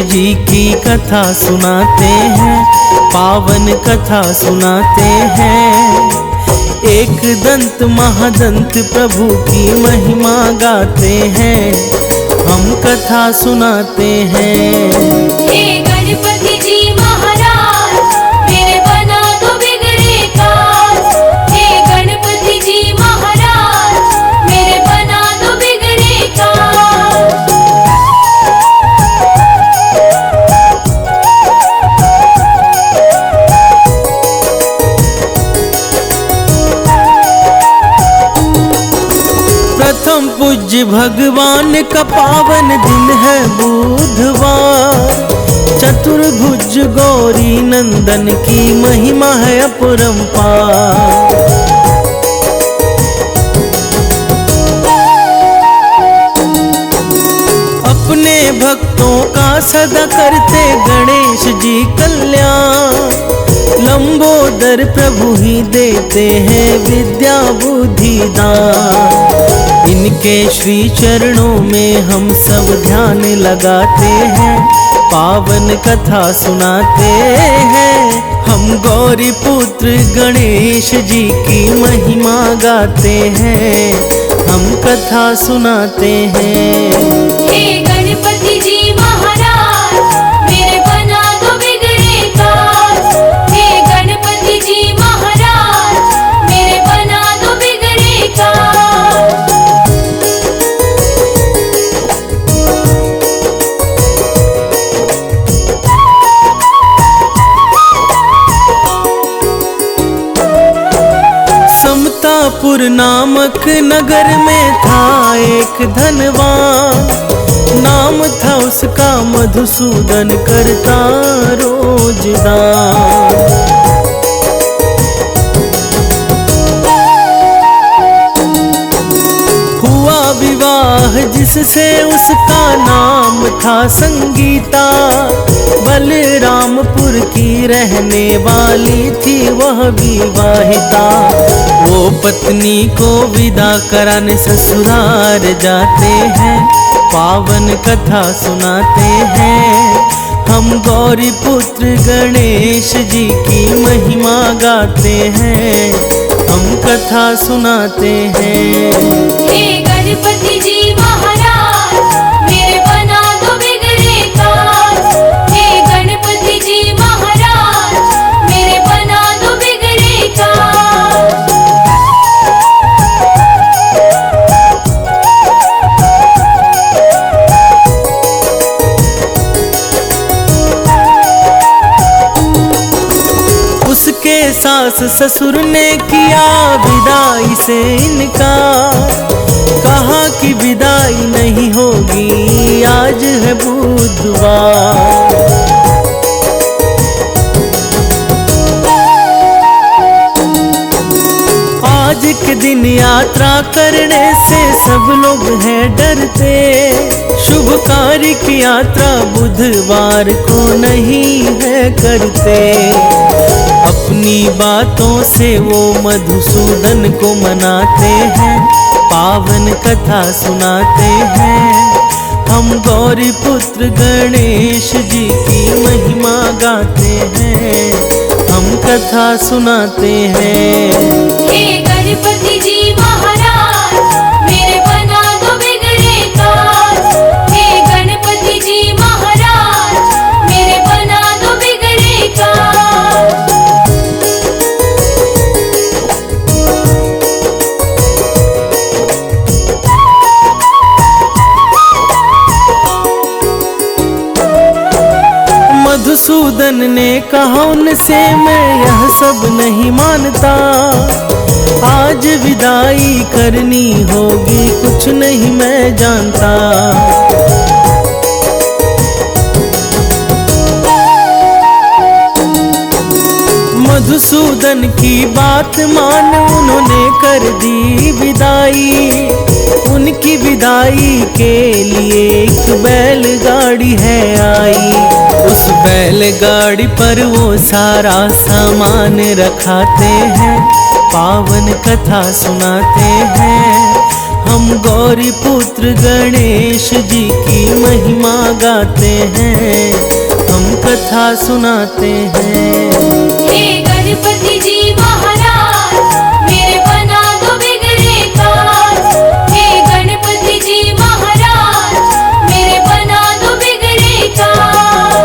जी की कथा सुनाते हैं, पावन कथा सुनाते हैं। एक दंत महादंत प्रभु की महिमा गाते हैं, हम कथा सुनाते हैं। हे गणपति जी महाराज, मेरे बना दो बिगड़े काज। हे गणपति जी महाराज, मेरे बना दो बिगड़े काज। प्रथम पूज्य भगवान का पावन दिन है बुधवार। चतुर्भुज गौरी नंदन की महिमा है अपरंपार। अपने भक्तों का सदा करते गणेश जी कल्याण। लंबोदर प्रभु ही देते हैं विद्या बुद्धि दान। इनके श्री चरणों में हम सब ध्यान लगाते हैं, पावन कथा सुनाते हैं। हम गौरी पुत्र गणेश जी की महिमा गाते हैं, हम कथा सुनाते हैं। हे गणपति जी महाराज, मेरे बना दो बिगड़े काज। हे गणपति जी महाराज, मेरे बना दो बिगड़े काज। समतापुर नामक नगर में था एक धनवान। नाम था उसका मधुसूदन, करता रोज दान। हुआ विवाह जिससे उसका नाम था संगीता। बलरामपुर की रहने वाली थी वह विवाहिता। वो पत्नी को विदा कराने ससुराल जाते हैं, पावन कथा सुनाते हैं। हम गौरी पुत्र गणेश जी की महिमा गाते हैं, हम कथा सुनाते हैं। हे गणपति जी महाराज, मेरे बना दो बिगड़े काज। हे गणपति जी महाराज, मेरे बना दो बिगड़े काज। उसके सास ससुर ने किया विदाई से इनकार। कहा कि विदाई नहीं होगी, आज है बुधवार। आज के दिन यात्रा करने से सब लोग हैं डरते। शुभ कार्य की यात्रा बुधवार को नहीं है करते। अपनी बातों से वो मधुसूदन को मनाते हैं, पावन कथा सुनाते हैं। हम गौरी पुत्र गणेश जी की महिमा गाते हैं, हम कथा सुनाते हैं। हे गणपति जी महाराज, मेरे बना दो बिगड़े काज। हे गणपति जी महाराज, मेरे बना दो बिगड़े काज। मधुसूदन ने कहा उनसे, मैं यह सब नहीं मानता। आज विदाई करनी होगी, कुछ नहीं मैं जानता। मधुसूदन की बात मान उन्होंने कर दी विदाई। उनकी विदाई के लिए एक बैलगाड़ी है आई। उस बैलगाड़ी पर वो सारा सामान रखाते हैं, पावन कथा सुनाते हैं। हम गौरी पुत्र गणेश जी की महिमा गाते हैं, हम कथा सुनाते हैं। हे गणपति जी महाराज, मेरे बना दो बिगड़े काज। हे गणपति जी महाराज, मेरे बना दो बिगड़े काज।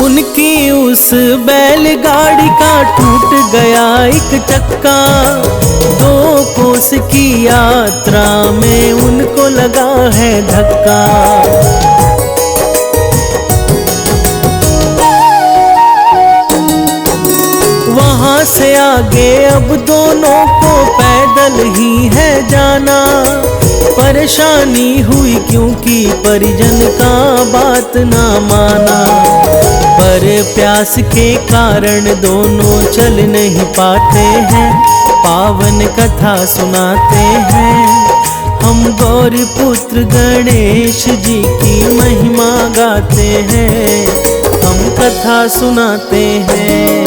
उनकी उस बैलगाड़ी का टूट गया एक चक्का, 2 कोस की यात्रा में उनको लगा है धक्का। वहां से आगे अब दोनों को पैदल ही है जाना। परेशानी हुई क्योंकि परिजन का बात ना माना, पर प्यास के कारण दोनों चल नहीं पाते हैं। पावन कथा सुनाते हैं, हम गौरी पुत्र गणेश जी की महिमा गाते हैं, हम कथा सुनाते हैं।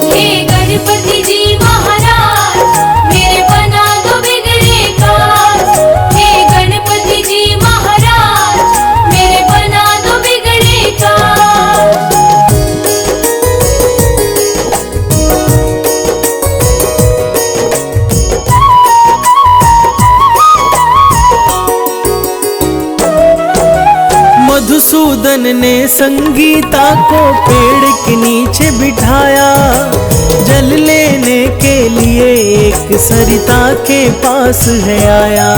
हे गणपति जी महाराज, मेरे बना दो बिगड़े काज। हे गणपति जी महाराज, मेरे बना दो बिगड़े काज। मधुसूदन ने संगीता को पेड़ के नीचे बिठाया, जल लेने के लिए एक सरिता के पास है आया।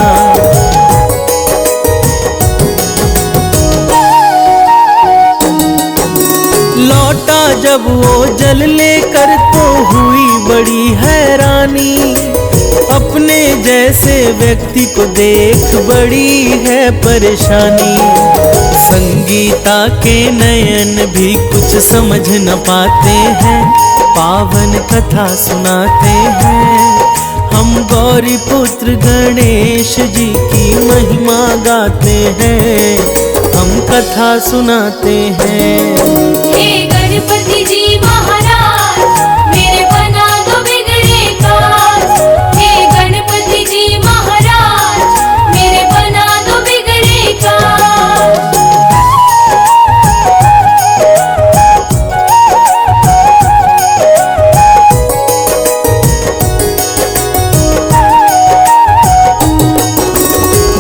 लौटा जब वो जल लेकर तो हुई बड़ी हैरानी, अपने जैसे व्यक्ति को देख बड़ी है परेशानी। संगीता के नयन भी कुछ समझ न पाते हैं, पावन कथा सुनाते हैं, हम गौरी पुत्र गणेश जी की महिमा गाते हैं, हम कथा सुनाते हैं। हे गणपति जी महाराज, मेरे बना दो बिगड़े काज। हे गणपति जी महाराज, मेरे बना दो बिगड़े काज।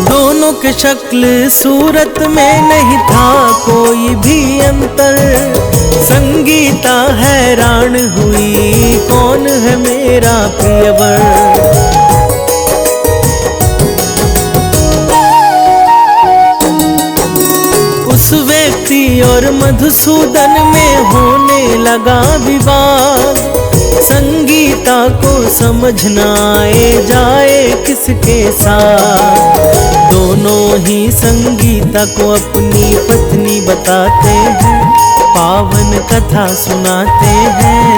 दोनों के शक्ल सूरत में नहीं था कोई भी अंतर। संगीता हैरान हुई, कौन है मेरा प्रियवर। उस व्यक्ति और मधुसूदन में होने लगा विवाद। संगीता को समझ न आए जाए किसके साथ। दोनों ही संगीता को अपनी पत्नी बताते हैं, पावन कथा सुनाते हैं,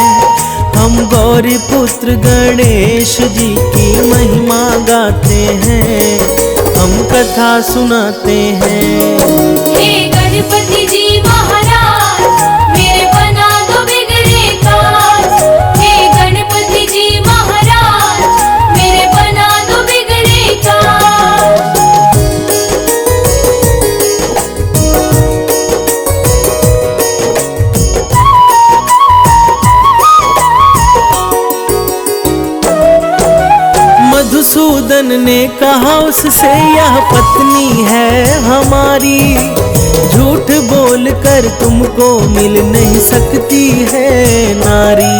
हम गौरी पुत्र गणेश जी की महिमा गाते हैं, हम कथा सुनाते हैं। हे गणपति जी महाराज, मेरे बना दो बिगड़े काज। हे गणपति जी महाराज, मेरे बना दो बिगड़े काज। मधुसूदन ने कहा उससे, यह पत्नी है हमारी, झूठ बोल कर तुमको मिल नहीं सकती है नारी।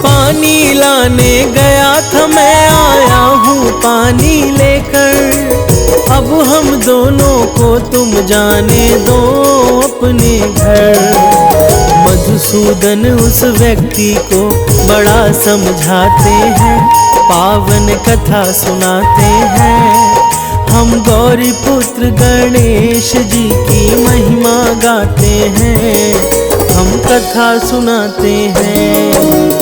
पानी लाने गया था मैं, आया हूँ पानी लेकर। अब हम दोनों को तुम जाने दो अपने घर। मधुसूदन उस व्यक्ति को बड़ा समझाते हैं, पावन कथा सुनाते हैं, हम गौरी पुत्र गणेश जी की महिमा गाते हैं, हम कथा सुनाते हैं।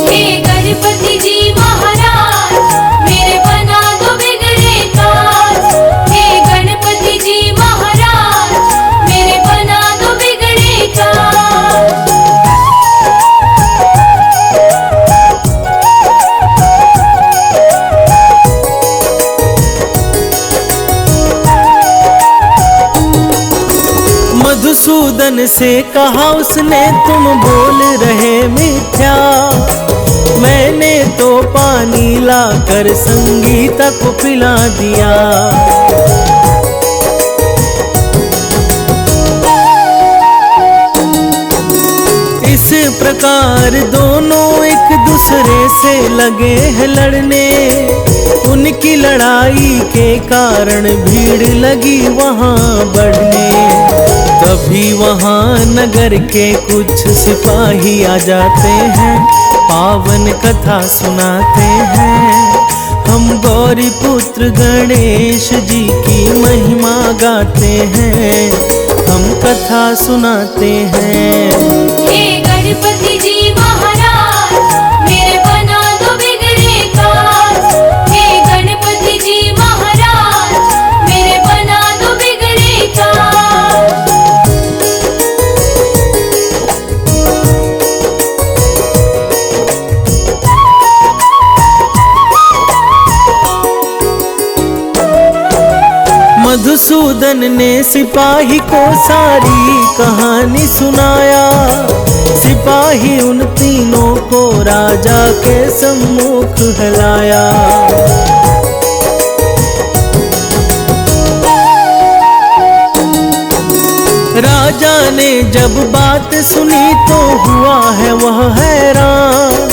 हे गणपति जी महाराज, मधुसूदन से कहा उसने तुम बोल रहे मिथ्या, मैंने तो पानी लाकर संगीता को पिला दिया। इस प्रकार दोनों एक दूसरे से लगे हैं लड़ने, उनकी लड़ाई के कारण भीड़ लगी वहां बढ़ने। तभी वहां नगर के कुछ सिपाही आ जाते हैं, पावन कथा सुनाते हैं। हम गौरी पुत्र गणेश जी की महिमा गाते हैं, हम कथा सुनाते हैं। हे गणपति जी महाराज, मेरे बना दो बिगड़े काज। हे गणपति जी महाराज, मेरे बना दो बिगड़े काज। मधुसूदन ने सिपाही को सारी कहानी सुनाया, सिपाही उन तीनों को राजा के सम्मुख हिलाया। राजा ने जब बात सुनी तो हुआ है वह हैरान,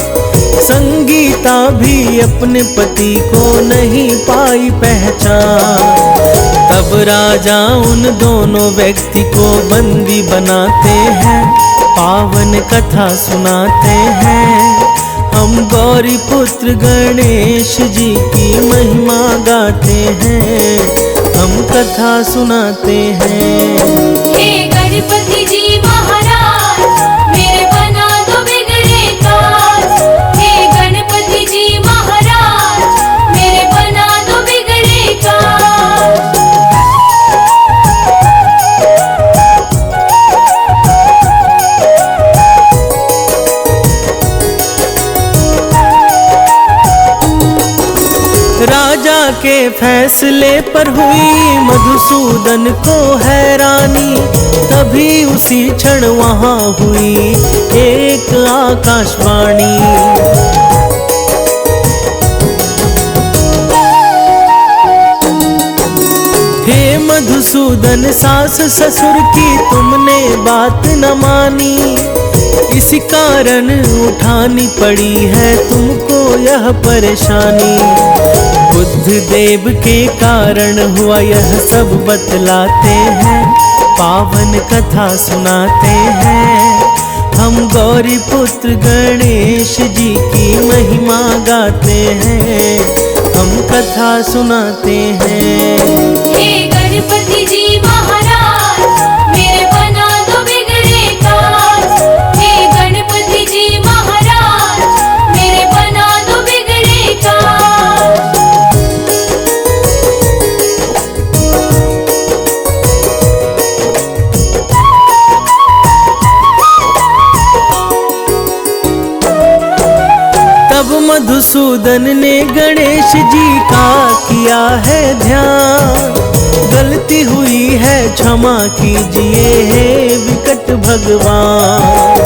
संगीता भी अपने पति को नहीं पाई पहचान। तब राजा उन दोनों व्यक्ति को बंदी बनाते हैं, पावन कथा सुनाते हैं। हम गौरी पुत्र गणेश जी की महिमा गाते हैं, हम कथा सुनाते हैं। हे गणपति जी महाराज, मेरे बना दो बिगड़े काज। हे गणपति जी महाराज, मेरे बना दो बिगड़े काज। राजा के फैसले पर हुई मधुसूदन को हैरानी, तभी उसी क्षण वहां हुई एक आकाशवाणी। हे मधुसूदन, सास ससुर की तुमने बात न मानी, इसी कारण उठानी पड़ी है तुमको यह परेशानी। बुद्ध देव के कारण हुआ यह सब बतलाते हैं, पावन कथा सुनाते हैं। हम गौरी पुत्र गणेश जी की महिमा गाते हैं, हम कथा सुनाते हैं। हे गणपति जी महाराज, मेरे बना दो बिगड़े काज। हे गणपति जी महाराज, मेरे बना दो बिगड़े काज। तब मधुसूदन ने गणेश जी का किया है ध्यान, गलती हुई है क्षमा कीजिए हे विकट भगवान।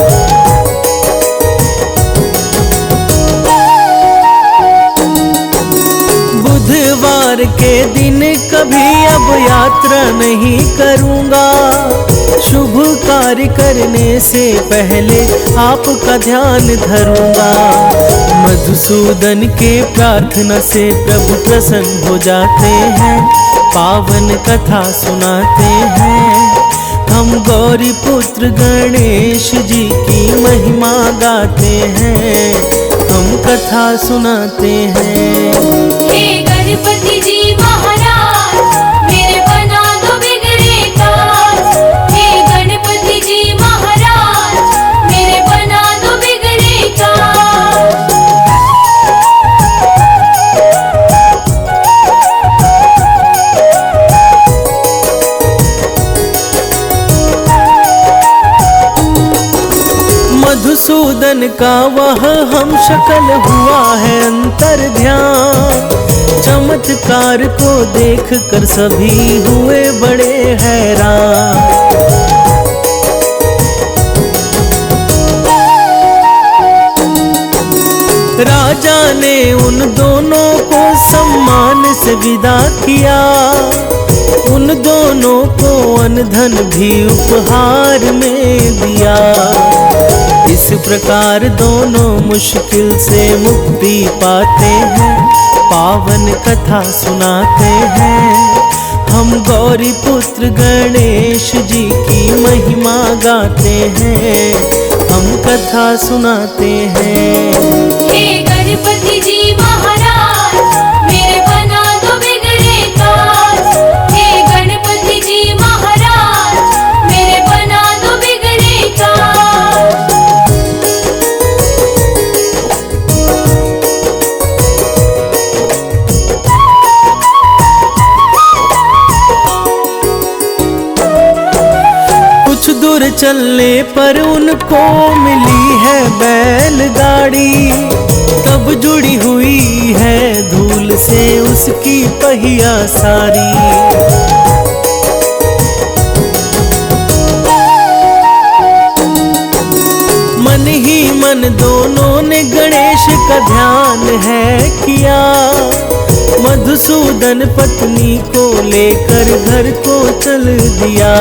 बुधवार के दिन कभी अब यात्रा नहीं करूंगा, शुभ कार्य करने से पहले आपका ध्यान धरूंगा। मधुसूदन के प्रार्थना से प्रभु प्रसन्न हो जाते हैं, पावन कथा सुनाते हैं। हम गौरी पुत्र गणेश जी की महिमा गाते हैं, हम कथा सुनाते हैं। हे गणपति जी महाराज, मेरे बना दो बिगड़े काज। हे गणपति जी महाराज, मेरे बना दो बिगड़े काज। मधुसूदन का वह हम शक्ल हुआ है अंतर ध्यान, चमत्कार को देख कर सभी हुए बड़े हैरान। उन दोनों को सम्मान से विदा किया, उन दोनों को अन्न धन भी उपहार में दिया। इस प्रकार दोनों मुश्किल से मुक्ति पाते हैं, पावन कथा सुनाते हैं। हम गौरी पुत्र गणेश जी की महिमा गाते हैं, हम कथा सुनाते हैं। हे गणपति जी महाराज, मेरे बना दो बिगड़े काज। हे गणपति जी महाराज, मेरे बना दो बिगड़े काज। कुछ दूर चलने पर उनको मिली है बैलगाड़ी, तब जुड़ी हुई है धूल से उसकी पहिया सारी। मन ही मन दोनों ने गणेश का ध्यान है किया, मधुसूदन पत्नी को लेकर घर को चल दिया।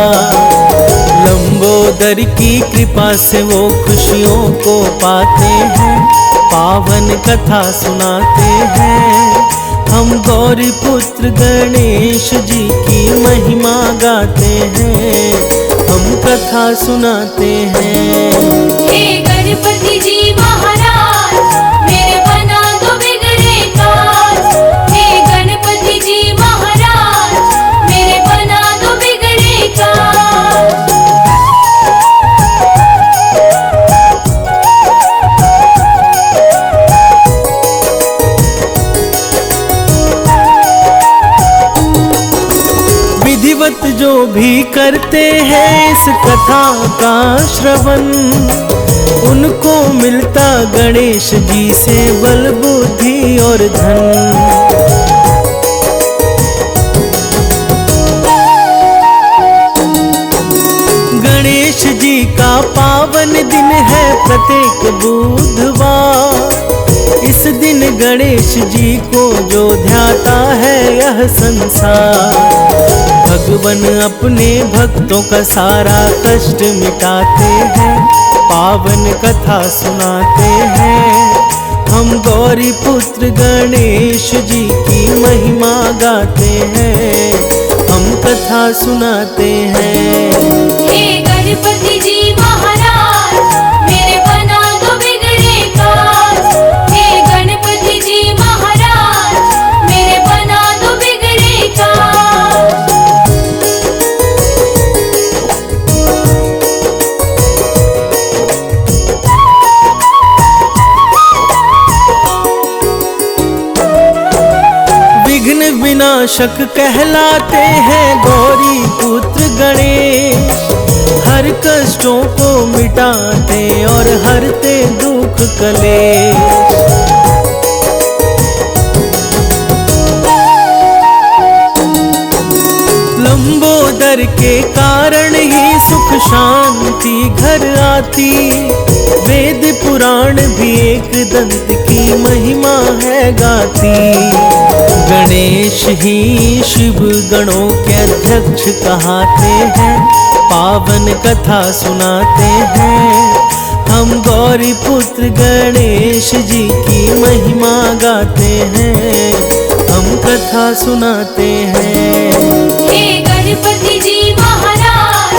लंबोदर की कृपा से वो खुशियों को पाते हैं, पावन कथा सुनाते हैं। हम गौरी पुत्र गणेश जी की महिमा गाते हैं, हम कथा सुनाते हैं। हे गणपति जी महाराज, मेरे बना दो बिगड़े काज। हे गणपति जी महाराज, मेरे बना दो बिगड़े काज। विधिवत जो भी करते हैं इस कथा का श्रवण, उनको मिलता गणेश जी से बल बुद्धि और धन। गणेश जी का पावन दिन है प्रत्येक बुधवार, इस दिन गणेश जी को जो ध्याता है यह संसार। भगवान अपने भक्तों का सारा कष्ट मिटाते हैं, पावन कथा सुनाते हैं। हम गौरी पुत्र गणेश जी की महिमा गाते हैं, हम कथा सुनाते हैं। हे गणपति जी महाराज, मेरे बना दो बिगड़े काज। हे गणपति जी महाराज, मेरे बना दो बिगड़े काज। विघ्न विनाशक कहलाते हैं गौरी पुत्र गणेश, हर कष्टों को मिटाते और हरते दुख कलेश। लंबोदर के कारण ही सुख शांति घर आती, वेद पुराण भी एक दंत की महिमा है गाती। गणेश ही शिव गणों के अध्यक्ष कहाते हैं, पावन कथा सुनाते हैं। हम गौरी पुत्र गणेश जी की महिमा गाते हैं, हम कथा सुनाते हैं। हे गणपति जी महाराज,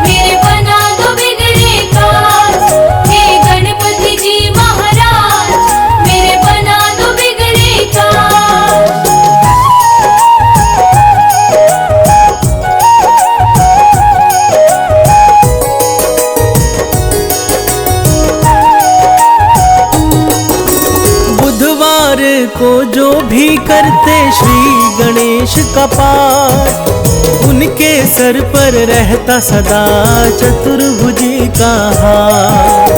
मेरे बना दो बिगड़े काज। हे गणपति जी महाराज, मेरे बना दो बिगड़े काज। बुधवार को जो भी करते श्री गणेश का पाठ, उनके सर पर रहता सदा चतुर्भुजी का हाथ।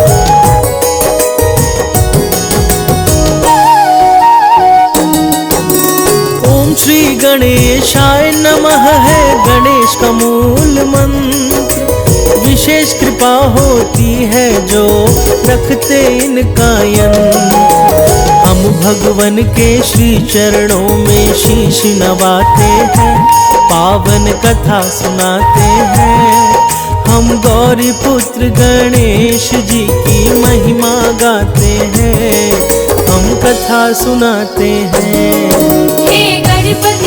ओम श्री गणेशाय नमः है गणेश का मूल मंत्र, विशेष कृपा होती है जो रखते इनका यंत्र। हम हम भगवन के श्री चरणों में शीश नवाते हैं, पावन कथा सुनाते हैं। हम गौरी पुत्र गणेश जी की महिमा गाते हैं, हम कथा सुनाते हैं। हे गणपति